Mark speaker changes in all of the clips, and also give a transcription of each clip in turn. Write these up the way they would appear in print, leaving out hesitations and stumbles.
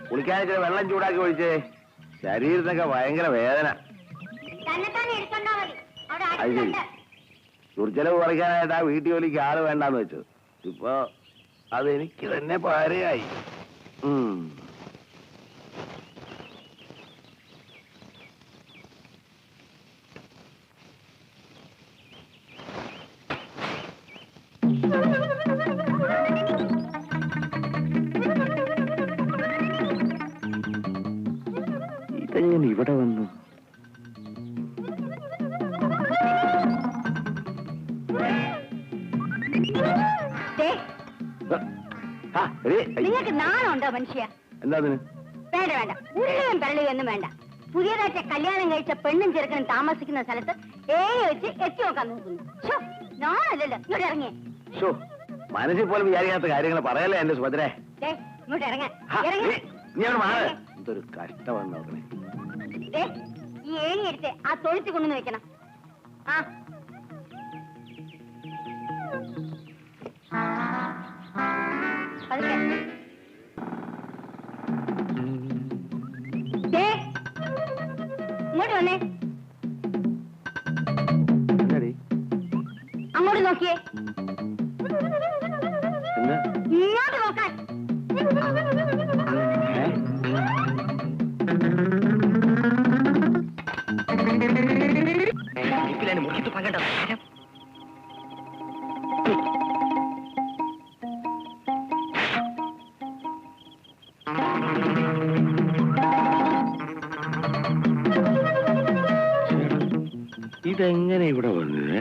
Speaker 1: കുളിക്കാനൊക്കെ വെള്ളം ചൂടാക്കി ഒഴിച്ചേ. ശരീരത്തിനൊക്കെ ഭയങ്കര വേദന. അത് ശരി. ദുർജലവ് പറിക്കാനായിട്ട് ആ വീട്ടു ജോലിക്ക് ആള് വേണ്ടാന്ന് വെച്ചു. ഇപ്പൊ അതെനിക്ക് തന്നെ പാരയായി. ഇതെങ്ങനെ ഇവിടെ വന്നു?
Speaker 2: നിങ്ങൾക്ക് നാണുണ്ടോ മനുഷ്യ?
Speaker 1: എന്താ?
Speaker 2: വേണ്ട വേണ്ട, ഉള്ളിയും പെരളിയും ഒന്നും വേണ്ട. പുതിയതായിട്ട് കല്യാണം കഴിച്ച പെണ്ണും ചെറുക്കനും താമസിക്കുന്ന സ്ഥലത്ത് വെച്ച് എത്തി നോക്കാൻ നോക്കുന്നു. നാണല്ലല്ലോ. ഇങ്ങോട്ട് ഇറങ്ങിയേ.
Speaker 1: മനസ്സിൽ പോലും വിചാരിക്കാത്ത കാര്യങ്ങൾ പറയല്ലേ എന്റെ സുഭദ്രേ.
Speaker 2: ഇങ്ങോട്ട് ഇറങ്ങാൻ.
Speaker 1: എന്തൊരു കഷ്ടമാണ് നോക്കണേ.
Speaker 2: ഈ ഏണി എടുത്ത് ആ തൊഴുത്ത് കൊണ്ടുവന്ന് വെക്കണം. ഇങ്ങോട്ട് വന്നേ. അങ്ങോട്ട് നോക്കിയേ. ഇങ്ങോട്ട് നോക്കാൻ.
Speaker 3: മുഖത്ത് പങ്കെടുത്ത
Speaker 1: ഇതെങ്ങനെ ഇവിടെ വന്നത്?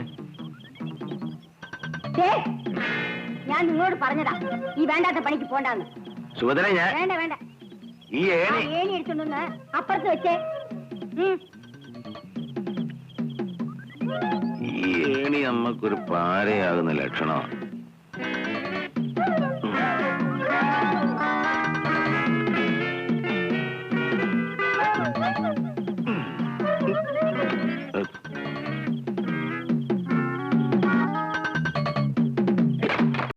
Speaker 2: ഞാൻ നിങ്ങളോട് പറഞ്ഞതാ ഈ വേണ്ടാത്ത പണിക്ക് പോണ്ടാന്ന്.
Speaker 1: സുഭദ്ര, ഞാൻ
Speaker 2: വേണ്ട വേണ്ട.
Speaker 1: ഈ ഏണി
Speaker 2: എടുത്തോണ്ടൊന്ന് അപ്പുറത്ത് വെച്ചേ.
Speaker 1: ഈ ഏണി നമ്മക്കൊരു പാരയാകുന്ന ലക്ഷണമാണ്.